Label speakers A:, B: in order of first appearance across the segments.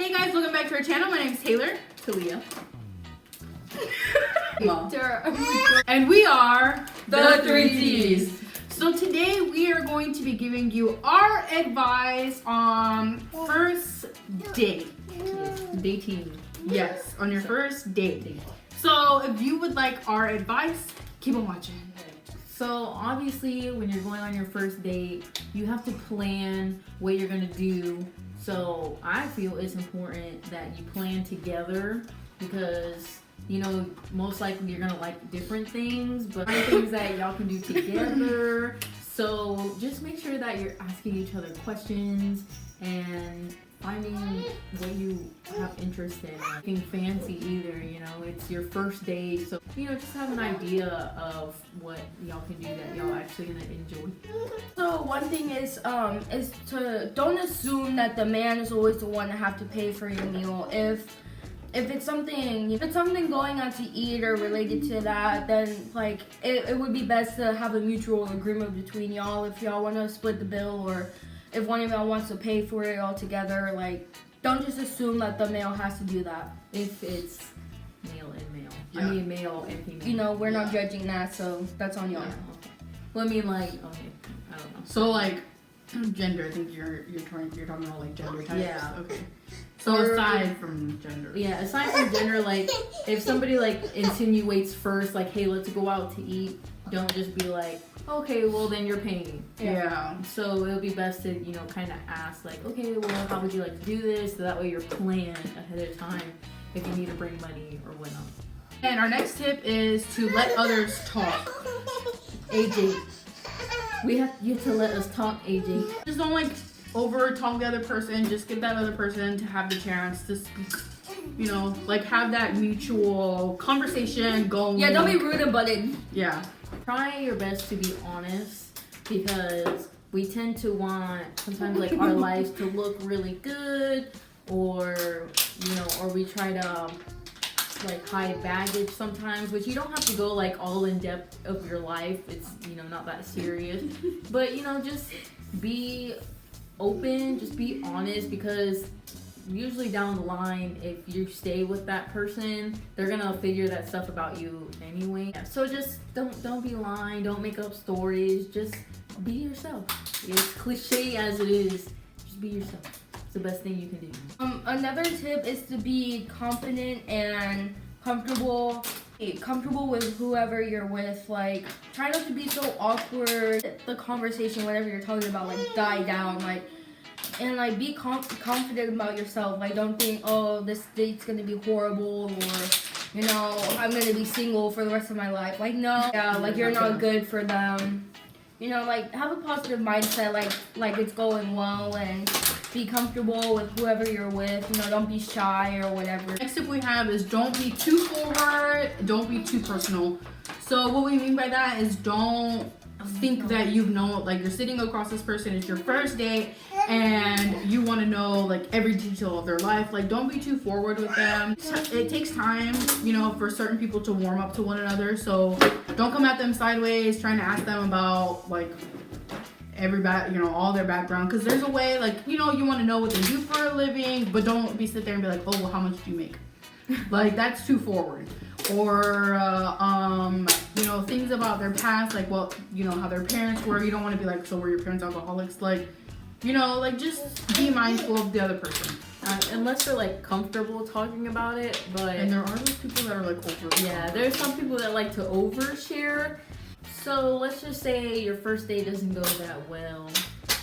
A: Hey guys, welcome back to our channel. My name is Taylor. Talia. And we are
B: the 3Ts.
A: So today we are going to be giving you our advice on first date.
B: Yes, dating.
A: Yes, on your first date. So if you would like our advice, keep on watching.
B: So obviously when you're going on your first date, you have to plan what you're gonna do. So I feel it's important that you plan together because you know, most likely you're gonna like different things, but things that y'all can do together. So just make sure that you're asking each other questions and finding what you have interest in. Nothing fancy either, you know, it's your first date. So, you know, just have an idea of what y'all can do that y'all actually gonna enjoy.
C: So one thing is to don't assume that the man is always the one to have to pay for your meal. If it's something going out to eat or related to that, then like it would be best to have a mutual agreement between y'all. If y'all want to split the bill or if one of y'all wants to pay for it all together, like don't just assume that the male has to do that.
B: If it's male and male.
A: Yeah.
B: I mean male and female.
C: You know, we're not judging that, so that's on y'all.
B: Yeah, okay. Well, I mean like, okay, I don't know.
A: So like gender, I think you're talking about like gender types.
B: Yeah.
A: Okay. So aside from gender.
B: Yeah, aside from gender, like if somebody like insinuates first, like, hey, let's go out to eat, don't just be like, okay, well then you're paying.
A: Yeah.
B: So it'll be best to, you know, kind of ask like, okay, well, how would you like to do this? So that way you're planned ahead of time if you need to bring money or whatnot.
A: And our next tip is to let others talk.
B: AJ, you have to let us talk, AJ.
A: Just don't like over talk the other person. Just give that other person to have the chance to speak. You know, like have that mutual conversation going.
C: Yeah, don't be rude and butted.
A: Yeah.
B: Try your best to be honest because we tend to want sometimes like our lives to look really good, or you know, or we try to like hide baggage sometimes, which you don't have to go like all in depth of your life. It's, you know, not that serious, but you know, just be open, just be honest, because usually down the line, if you stay with that person, they're gonna figure that stuff about you anyway. So just don't be lying, don't make up stories, just be yourself. As cliche as it is, just be yourself. It's the best thing you can do.
C: Another tip is to be confident and comfortable with whoever you're with. Like, try not to be so awkward. The conversation, whatever you're talking about, like die down. Like, and like be confident about yourself. Like, don't think, oh, this date's gonna be horrible, or you know, I'm gonna be single for the rest of my life. Like, no, yeah, like you're not good for them. You know, like have a positive mindset, like it's going well, and be comfortable with whoever you're with. You know, don't be shy or whatever.
A: Next tip we have is don't be too forward, don't be too personal. So what we mean by that is don't think that you know, like you're sitting across this person, it's your first date, and you want to know like every detail of their life. Like, don't be too forward with them. It takes time, you know, for certain people to warm up to one another. So don't come at them sideways trying to ask them about like you know, all their background, because there's a way, like, you know, you want to know what they do for a living, but don't be sit there and be like, oh, well, how much do you make? Like, that's too forward. Or you know, things about their past, like, well, you know, how their parents were. You don't want to be like, so were your parents alcoholics? Like, you know, like, just be mindful of the other person.
B: Unless they're like comfortable talking about it, but
A: And there are those people that are like over.
B: yeah, there's some people that like to overshare. So let's just say your first date doesn't go that well,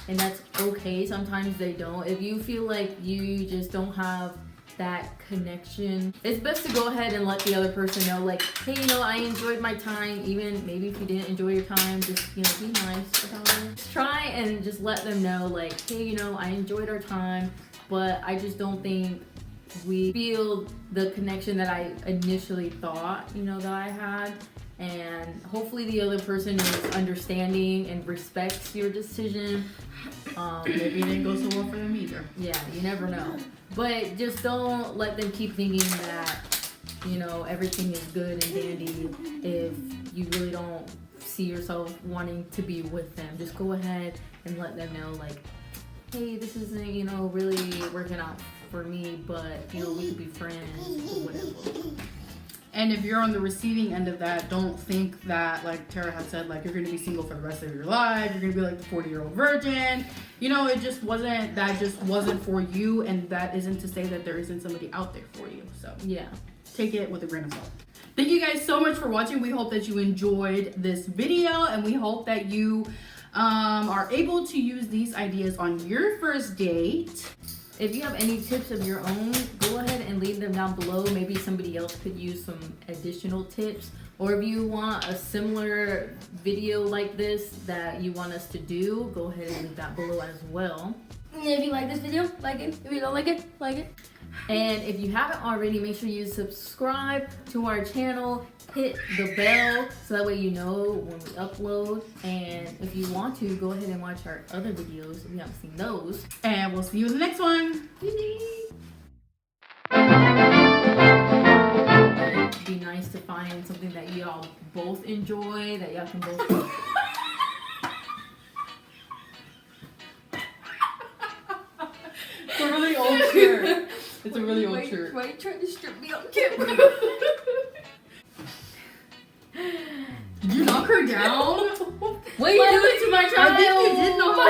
B: and that's okay. Sometimes they don't. If you feel like you just don't have that connection, it's best to go ahead and let the other person know, like, hey, you know, I enjoyed my time. Even maybe if you didn't enjoy your time, just, you know, be nice about it. Just try and just let them know, like, hey, you know, I enjoyed our time, but I just don't think we feel the connection that I initially thought, you know, that I had. And hopefully the other person is understanding and respects your decision.
A: Maybe it didn't go so well for them either.
B: Yeah, you never know. But just don't let them keep thinking that, you know, everything is good and dandy if you really don't see yourself wanting to be with them. Just go ahead and let them know, like, hey, this isn't, you know, really working out for me, but you know, we could be friends or whatever.
A: And if you're on the receiving end of that, don't think that, like Tara had said, like you're gonna be single for the rest of your life. You're gonna be like the 40-year-old virgin. You know, it just wasn't. That just wasn't for you, and that isn't to say that there isn't somebody out there for you. So
B: Yeah.
A: take it with a grain of salt. Thank you guys so much for watching. We hope that you enjoyed this video, and we hope that you are able to use these ideas on your first date.
B: If you have any tips of your own, go ahead and leave them down below. Maybe somebody else could use some additional tips. Or if you want a similar video like this that you want us to do, go ahead and leave that below as well.
C: And if you like this video, like it. If you don't like it, like it.
B: And if you haven't already, make sure you subscribe to our channel, hit the bell so that way you know when we upload. And if you want to, go ahead and watch our other videos if you haven't seen those.
A: And we'll see you in the next one.
B: It'd be nice to find something that y'all both enjoy, that y'all can both.
A: It's a really old shirt. It's a really old shirt.
C: Why are you trying to strip me on camera?
A: Did you knock her down?
B: What are you doing to my child?
A: I think you did knock her